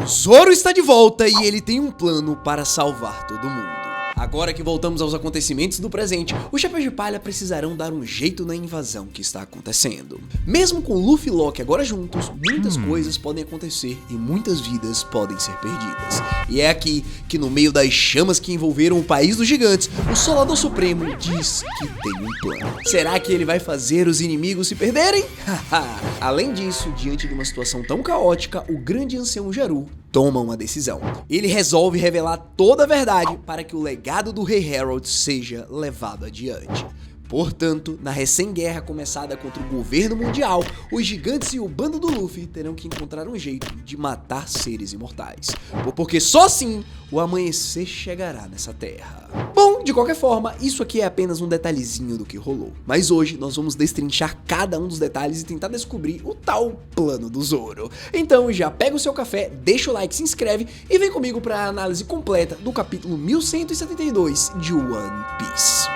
Zoro está de volta e ele tem um plano para salvar todo mundo. Agora que voltamos aos acontecimentos do presente, os Chapéus de Palha precisarão dar um jeito na invasão que está acontecendo. Mesmo com Luffy e Loki agora juntos, muitas coisas podem acontecer e muitas vidas podem ser perdidas. E é aqui que, no meio das chamas que envolveram o país dos gigantes, o Solador Supremo diz que tem um plano. Será que ele vai fazer os inimigos se perderem? Além disso, diante de uma situação tão caótica, o grande ancião Geru toma uma decisão. Ele resolve revelar toda a verdade para que o legado do Rei Harold seja levado adiante. Portanto, na recém-guerra começada contra o governo mundial, os gigantes e o bando do Luffy terão que encontrar um jeito de matar seres imortais. Porque só assim o amanhecer chegará nessa terra. Bom, de qualquer forma, isso aqui é apenas um detalhezinho do que rolou. Mas hoje nós vamos destrinchar cada um dos detalhes e tentar descobrir o tal plano do Zoro. Então já pega o seu café, deixa o like, se inscreve e vem comigo para a análise completa do capítulo 1172 de One Piece.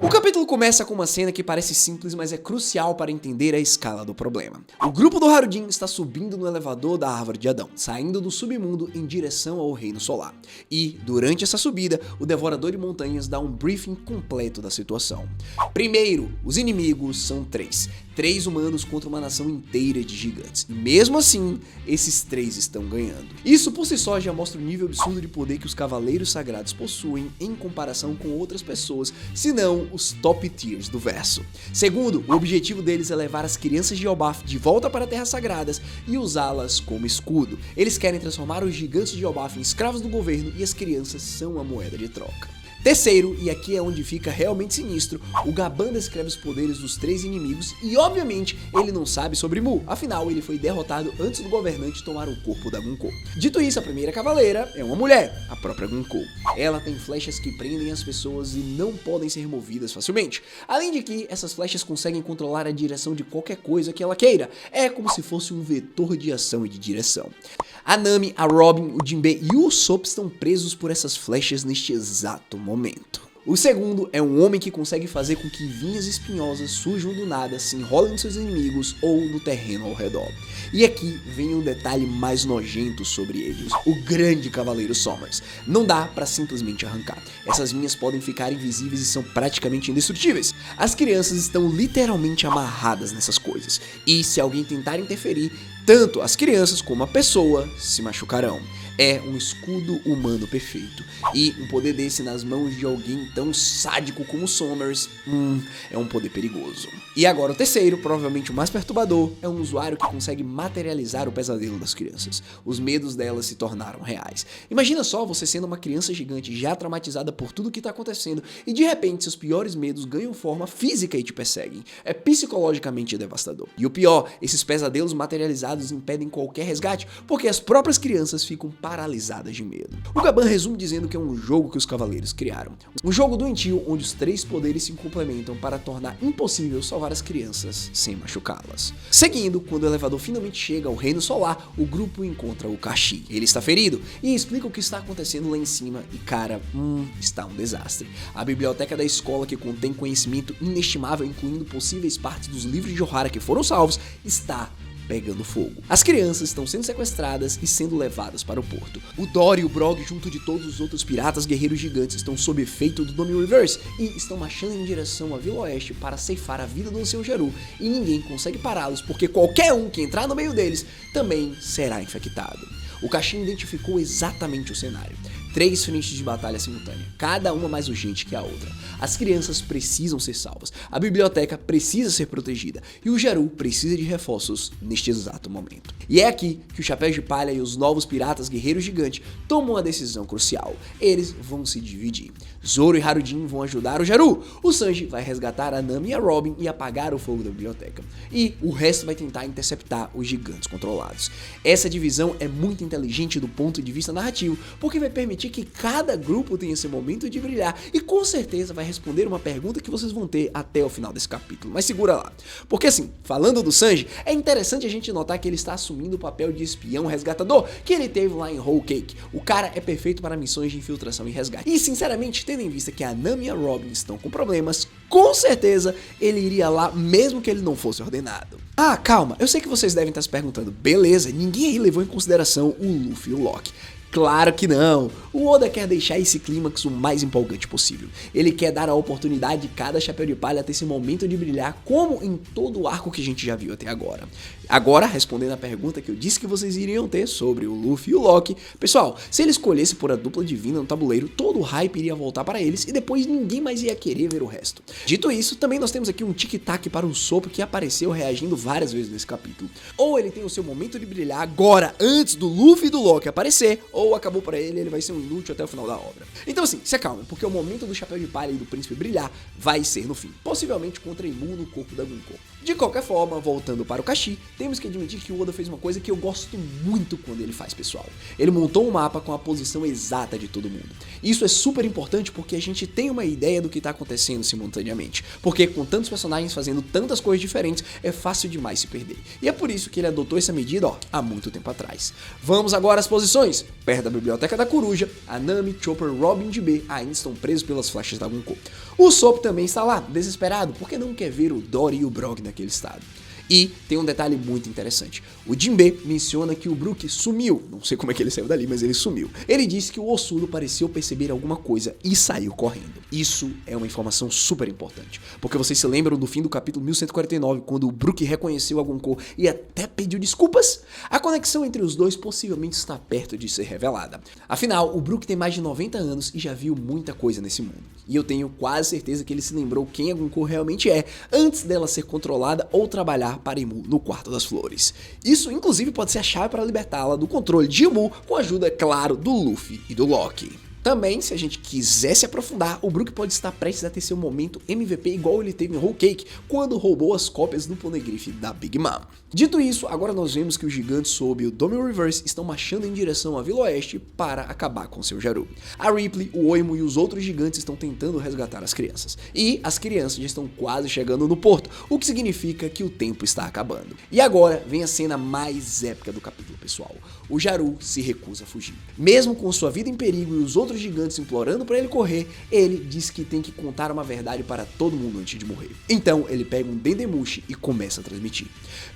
O capítulo começa com uma cena que parece simples, mas é crucial para entender a escala do problema. O grupo do Harudin está subindo no elevador da Árvore de Adão, saindo do submundo em direção ao Reino Solar. E, durante essa subida, o Devorador de Montanhas dá um briefing completo da situação. Primeiro, os inimigos são três humanos contra uma nação inteira de gigantes. E mesmo assim, esses três estão ganhando. Isso por si só já mostra o nível absurdo de poder que os Cavaleiros Sagrados possuem em comparação com outras pessoas, se não os top tiers do verso. Segundo, o objetivo deles é levar as crianças de Elbaf de volta para Terras Sagradas e usá-las como escudo. Eles querem transformar os gigantes de Elbaf em escravos do governo e as crianças são a moeda de troca. Terceiro, e aqui é onde fica realmente sinistro, o Gaban descreve os poderes dos três inimigos e obviamente ele não sabe sobre Mu, afinal ele foi derrotado antes do governante tomar o corpo da Gunko. Dito isso, a primeira cavaleira é uma mulher, a própria Gunko. Ela tem flechas que prendem as pessoas e não podem ser removidas facilmente. Além de que essas flechas conseguem controlar a direção de qualquer coisa que ela queira, é como se fosse um vetor de ação e de direção. A Nami, a Robin, o Jinbe e o Usopp estão presos por essas flechas neste exato momento. O segundo é um homem que consegue fazer com que vinhas espinhosas surjam do nada, se enrolem em seus inimigos ou no terreno ao redor. E aqui vem um detalhe mais nojento sobre eles, o grande Cavaleiro Sommers. Não dá pra simplesmente arrancar. Essas vinhas podem ficar invisíveis e são praticamente indestrutíveis. As crianças estão literalmente amarradas nessas coisas. E se alguém tentar interferir, tanto as crianças como a pessoa se machucarão. É um escudo humano perfeito. E um poder desse nas mãos de alguém tão sádico como Sommers, é um poder perigoso. E agora o terceiro, provavelmente o mais perturbador, é um usuário que consegue materializar o pesadelo das crianças. Os medos delas se tornaram reais. Imagina só você sendo uma criança gigante já traumatizada por tudo que está acontecendo e de repente seus piores medos ganham forma física e te perseguem. É psicologicamente devastador. E o pior, esses pesadelos materializados impedem qualquer resgate, porque as próprias crianças ficam paralisadas de medo. O Gaban resume dizendo que é um jogo que os cavaleiros criaram. Um jogo doentio onde os três poderes se complementam para tornar impossível salvar as crianças sem machucá-las. Seguindo, quando o elevador finalmente chega ao Reino Solar, o grupo encontra o Kashi. Ele está ferido e explica o que está acontecendo lá em cima e cara, está um desastre. A biblioteca da escola, que contém conhecimento inestimável, incluindo possíveis partes dos livros de Ohara que foram salvos, está pegando fogo. As crianças estão sendo sequestradas e sendo levadas para o porto. O Dory e o Brog, junto de todos os outros piratas guerreiros gigantes, estão sob efeito do Nome Reverse e estão marchando em direção à Vila Oeste para ceifar a vida do ancião Geru, e ninguém consegue pará-los porque qualquer um que entrar no meio deles também será infectado. O Kashi identificou exatamente o cenário. 3 frentes de batalha simultânea, cada uma mais urgente que a outra. As crianças precisam ser salvas, a biblioteca precisa ser protegida e o Geru precisa de reforços neste exato momento. E é aqui que os Chapéus de Palha e os novos piratas guerreiros gigantes tomam uma decisão crucial. Eles vão se dividir. Zoro e Harudin vão ajudar o Geru, o Sanji vai resgatar a Nami e a Robin e apagar o fogo da biblioteca. E o resto vai tentar interceptar os gigantes controlados. Essa divisão é muito inteligente do ponto de vista narrativo, porque vai permitir permitir que cada grupo tenha esse momento de brilhar e com certeza vai responder uma pergunta que vocês vão ter até o final desse capítulo. Mas segura lá. Porque assim, falando do Sanji, é interessante a gente notar que ele está assumindo o papel de espião resgatador que ele teve lá em Whole Cake. O cara é perfeito para missões de infiltração e resgate. E sinceramente, tendo em vista que a Nami e a Robin estão com problemas, com certeza ele iria lá mesmo que ele não fosse ordenado. Ah, calma, eu sei que vocês devem estar se perguntando, beleza, ninguém aí levou em consideração o Luffy e o Loki. Claro que não! O Oda quer deixar esse clímax o mais empolgante possível. Ele quer dar a oportunidade de cada chapéu de palha ter esse momento de brilhar, como em todo o arco que a gente já viu até agora. Agora, respondendo a pergunta que eu disse que vocês iriam ter sobre o Luffy e o Loki, pessoal, se ele escolhesse por a dupla divina no tabuleiro, todo o hype iria voltar para eles e depois ninguém mais ia querer ver o resto. Dito isso, também nós temos aqui um tic-tac para o Sop que apareceu reagindo várias vezes nesse capítulo. Ou ele tem o seu momento de brilhar agora, antes do Luffy e do Loki aparecer, ou acabou pra ele vai ser um inútil até o final da obra. Então assim, se acalme, porque o momento do Chapéu de Palha e do Príncipe brilhar vai ser no fim, possivelmente contra Imu no corpo da Gunko. De qualquer forma, voltando para o Kashi, temos que admitir que o Oda fez uma coisa que eu gosto muito quando ele faz, pessoal. Ele montou um mapa com a posição exata de todo mundo. Isso é super importante porque a gente tem uma ideia do que está acontecendo simultaneamente, porque com tantos personagens fazendo tantas coisas diferentes, é fácil demais se perder. E é por isso que ele adotou essa medida, há muito tempo atrás. Vamos agora às posições. Perto da Biblioteca da Coruja, a Nami, Chopper, Robin e Jinbe ainda estão presos pelas flechas da Gunko. O Sop também está lá, desesperado, porque não quer ver o Dory e o Brock naquele estado. E tem um detalhe muito interessante. O Jinbe menciona que o Brook sumiu. Não sei como é que ele saiu dali, mas ele sumiu. Ele disse que o Ossudo pareceu perceber alguma coisa e saiu correndo. Isso é uma informação super importante. Porque vocês se lembram do fim do capítulo 1149, quando o Brook reconheceu a Gunko e até pediu desculpas? A conexão entre os dois possivelmente está perto de ser revelada. Afinal, o Brook tem mais de 90 anos e já viu muita coisa nesse mundo. E eu tenho quase certeza que ele se lembrou quem a Gunko realmente é, antes dela ser controlada ou trabalhar para Imu no Quarto das Flores. Isso, inclusive, pode ser a chave para libertá-la do controle de Imu, com a ajuda, claro, do Luffy e do Loki. Também, se a gente quiser se aprofundar, o Brook pode estar prestes a ter seu momento MVP igual ele teve em Whole Cake, quando roubou as cópias do Poneglyph da Big Mom. Dito isso, agora nós vemos que os gigantes sob o Domino Reverse estão marchando em direção à Vila Oeste para acabar com seu Jaru. A Ripley, o Oimo e os outros gigantes estão tentando resgatar as crianças. E as crianças já estão quase chegando no porto, o que significa que o tempo está acabando. E agora vem a cena mais épica do capítulo, pessoal. O Jaru se recusa a fugir. Mesmo com sua vida em perigo e os outros gigantes implorando para ele correr, ele diz que tem que contar uma verdade para todo mundo antes de morrer. Então ele pega um Dendemushi e começa a transmitir.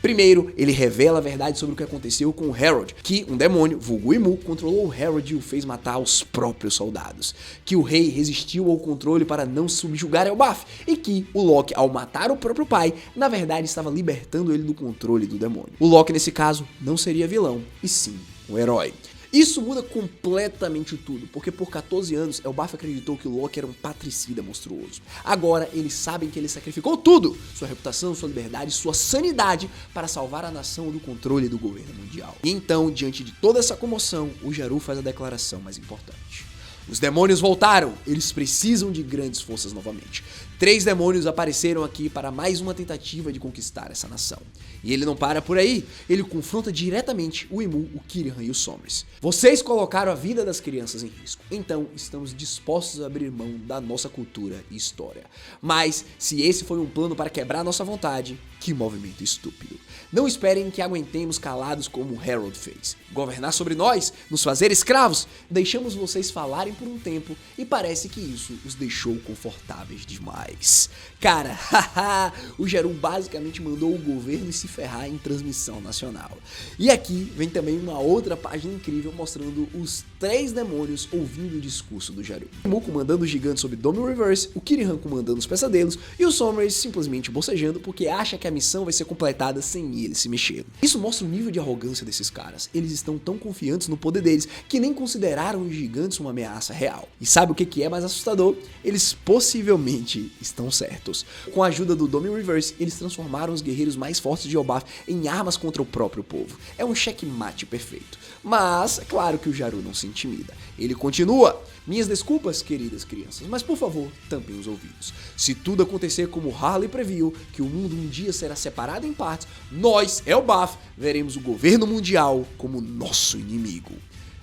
Primeiro, ele revela a verdade sobre o que aconteceu com o Herald, que um demônio, vulgo Imu, controlou o Herald e o fez matar os próprios soldados. Que o rei resistiu ao controle para não subjugar Elbaf, e que o Loki, ao matar o próprio pai, na verdade estava libertando ele do controle do demônio. O Loki, nesse caso, não seria vilão, e sim um herói. Isso muda completamente tudo, porque por 14 anos Elbaf acreditou que o Loki era um patricida monstruoso. Agora eles sabem que ele sacrificou tudo, sua reputação, sua liberdade, sua sanidade, para salvar a nação do controle do governo mundial. E então, diante de toda essa comoção, o Jaru faz a declaração mais importante. Os demônios voltaram, eles precisam de grandes forças novamente. 3 demônios apareceram aqui para mais uma tentativa de conquistar essa nação. E ele não para por aí, ele confronta diretamente o Imu, o Kirihan e o Sombras. Vocês colocaram a vida das crianças em risco, então estamos dispostos a abrir mão da nossa cultura e história. Mas, se esse foi um plano para quebrar nossa vontade, que movimento estúpido. Não esperem que aguentemos calados como Harold fez. Governar sobre nós? Nos fazer escravos? Deixamos vocês falarem por um tempo e parece que isso os deixou confortáveis demais. Cara, haha, o Jaru basicamente mandou o governo se ferrar em transmissão nacional. E aqui vem também uma outra página incrível mostrando os 3 demônios ouvindo o discurso do Jaru. O Imu comandando os gigantes sob Domino Reverse, o Kirihan comandando os pesadelos e o Sombras simplesmente bocejando porque acha que a missão vai ser completada sem ele se mexer. Isso mostra o nível de arrogância desses caras. Eles estão tão confiantes no poder deles que nem consideraram os gigantes uma ameaça real. E sabe o que é mais assustador? Eles possivelmente estão certos. Com a ajuda do Domino Reverse, eles transformaram os guerreiros mais fortes de Elbaf em armas contra o próprio povo. É um checkmate perfeito. Mas é claro que o Jaru não se intimida. Ele continua. Minhas desculpas, queridas crianças, mas por favor, tampem os ouvidos. Se tudo acontecer como Harley previu, que o mundo um dia será separado em partes, nós, Elbaf, veremos o governo mundial como nosso inimigo.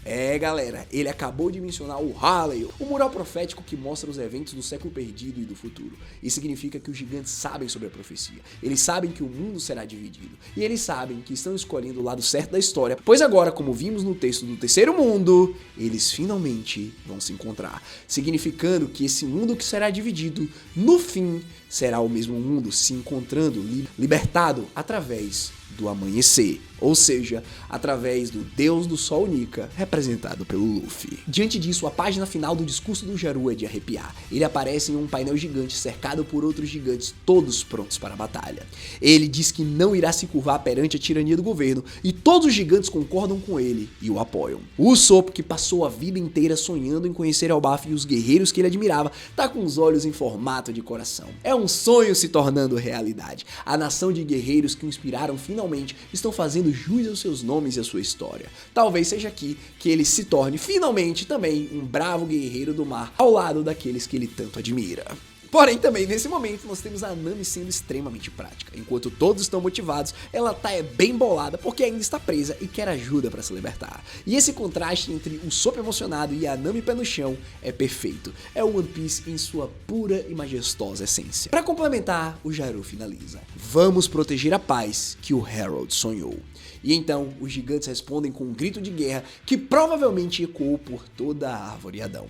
É, galera, ele acabou de mencionar o Harley, o mural profético que mostra os eventos do século perdido e do futuro. Isso significa que os gigantes sabem sobre a profecia. Eles sabem que o mundo será dividido. E eles sabem que estão escolhendo o lado certo da história, pois agora, como vimos no texto do terceiro mundo, eles finalmente vão se encontrar. Significando que esse mundo que será dividido, no fim, será o mesmo mundo se encontrando, libertado através do amanhecer, ou seja, através do Deus do Sol Nika, representado pelo Luffy. Diante disso, a página final do discurso do Geru é de arrepiar. Ele aparece em um painel gigante cercado por outros gigantes, todos prontos para a batalha. Ele diz que não irá se curvar perante a tirania do governo, e todos os gigantes concordam com ele e o apoiam. O Usopp, que passou a vida inteira sonhando em conhecer Elbaf e os guerreiros que ele admirava, tá com os olhos em formato de coração. É um sonho se tornando realidade. A nação de guerreiros que o inspiraram finalmente estão fazendo jus aos seus nomes e à sua história. Talvez seja aqui que ele se torne finalmente também um bravo guerreiro do mar ao lado daqueles que ele tanto admira. Porém, também nesse momento nós temos a Nami sendo extremamente prática. Enquanto todos estão motivados, ela tá bem bolada porque ainda está presa e quer ajuda para se libertar. E esse contraste entre o Usopp emocionado e a Nami pé no chão é perfeito. É o One Piece em sua pura e majestosa essência. Para complementar, o Geru finaliza: vamos proteger a paz que o Herald sonhou. E então os gigantes respondem com um grito de guerra que provavelmente ecoou por toda a árvore Adão.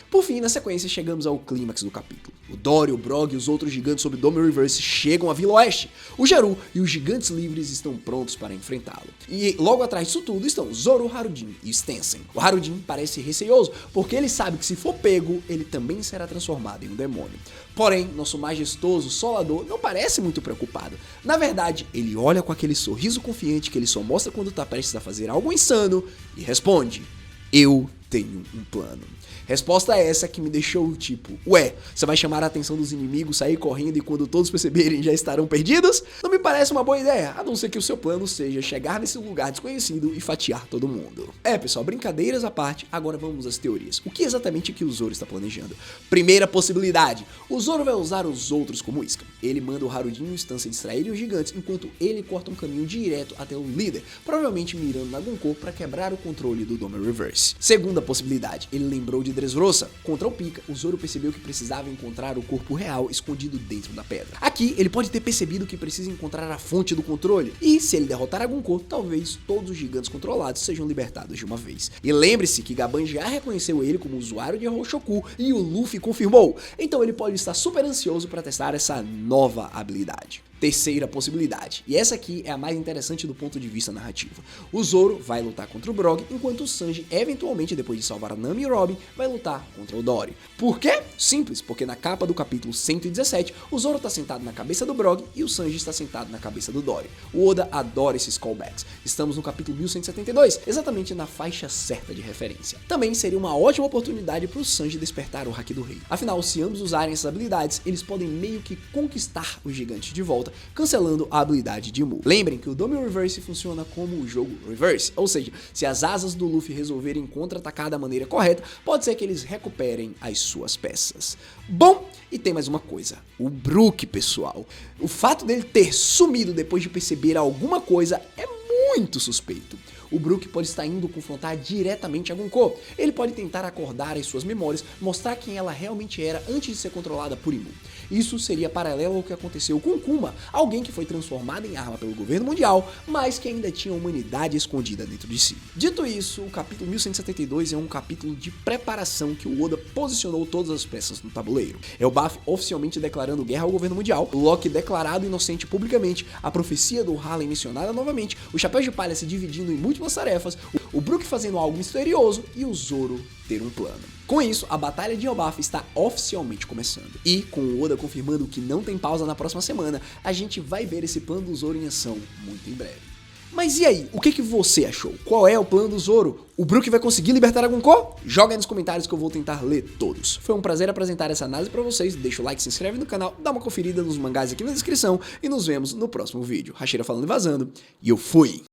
Por fim, na sequência, chegamos ao clímax do capítulo. O Dory, o Brog e os outros gigantes sob Dome Reverse chegam à Vila Oeste. O Geru e os gigantes livres estão prontos para enfrentá-lo. E logo atrás disso tudo estão Zoro, Harudin e Stensen. O Harudin parece receoso, porque ele sabe que se for pego, ele também será transformado em um demônio. Porém, nosso majestoso Solador não parece muito preocupado. Na verdade, ele olha com aquele sorriso confiante que ele só mostra quando tá prestes a fazer algo insano e responde: eu tenho um plano. Resposta essa que me deixou tipo, ué, você vai chamar a atenção dos inimigos, sair correndo e quando todos perceberem já estarão perdidos? Não me parece uma boa ideia, a não ser que o seu plano seja chegar nesse lugar desconhecido e fatiar todo mundo. É, pessoal, brincadeiras à parte, agora vamos às teorias. O que exatamente que o Zoro está planejando? Primeira possibilidade, o Zoro vai usar os outros como isca. Ele manda o Harudin e o Stanley distraírem os gigantes, enquanto ele corta um caminho direto até o líder, provavelmente mirando na Gonkou para quebrar o controle do Dome Reverse. Segunda possibilidade, ele lembrou de Dressrosa. Contra o Pika, o Zoro percebeu que precisava encontrar o corpo real escondido dentro da pedra. Aqui, ele pode ter percebido que precisa encontrar a fonte do controle, e se ele derrotar a Gonkou, talvez todos os gigantes controlados sejam libertados de uma vez. E lembre-se que Gaban já reconheceu ele como usuário de Roshoku e o Luffy confirmou, então ele pode estar super ansioso para testar essa nova habilidade. Terceira possibilidade, e essa aqui é a mais interessante do ponto de vista narrativo. O Zoro vai lutar contra o Brog, enquanto o Sanji, eventualmente depois de salvar a Nami e Robin, vai lutar contra o Dory. Por quê? Simples, porque na capa do capítulo 117, o Zoro está sentado na cabeça do Brog e o Sanji está sentado na cabeça do Dory. O Oda adora esses callbacks. Estamos no capítulo 1172, exatamente na faixa certa de referência. Também seria uma ótima oportunidade para o Sanji despertar o Haki do Rei. Afinal, se ambos usarem essas habilidades, eles podem meio que conquistar os gigantes de volta, cancelando a habilidade de Mu. Lembrem que o Dome Reverse funciona como o jogo Reverse, ou seja, se as asas do Luffy resolverem contra-atacar da maneira correta, pode ser que eles recuperem as suas peças. Bom, e tem mais uma coisa, o Brook, pessoal. O fato dele ter sumido depois de perceber alguma coisa é muito suspeito. O Brook pode estar indo confrontar diretamente a Gonkou. Ele pode tentar acordar as suas memórias, mostrar quem ela realmente era antes de ser controlada por Imu. Isso seria paralelo ao que aconteceu com Kuma, alguém que foi transformado em arma pelo governo mundial, mas que ainda tinha a humanidade escondida dentro de si. Dito isso, o capítulo 1172 é um capítulo de preparação que o Oda posicionou todas as peças no tabuleiro. Elbaf oficialmente declarando guerra ao governo mundial, o Loki declarado inocente publicamente, a profecia do Harlem mencionada novamente, o Chapéu de Palha se dividindo em múltiplas tarefas, o Brook fazendo algo misterioso e o Zoro ter um plano. Com isso, a Batalha de Elbaf está oficialmente começando. E, com o Oda confirmando que não tem pausa na próxima semana, a gente vai ver esse plano do Zoro em ação muito em breve. Mas e aí, o que você achou? Qual é o plano do Zoro? O Brook vai conseguir libertar a Gonkou? Joga aí nos comentários que eu vou tentar ler todos. Foi um prazer apresentar essa análise pra vocês, deixa o like, se inscreve no canal, dá uma conferida nos mangás aqui na descrição e nos vemos no próximo vídeo. Hashira falando e vazando, e eu fui!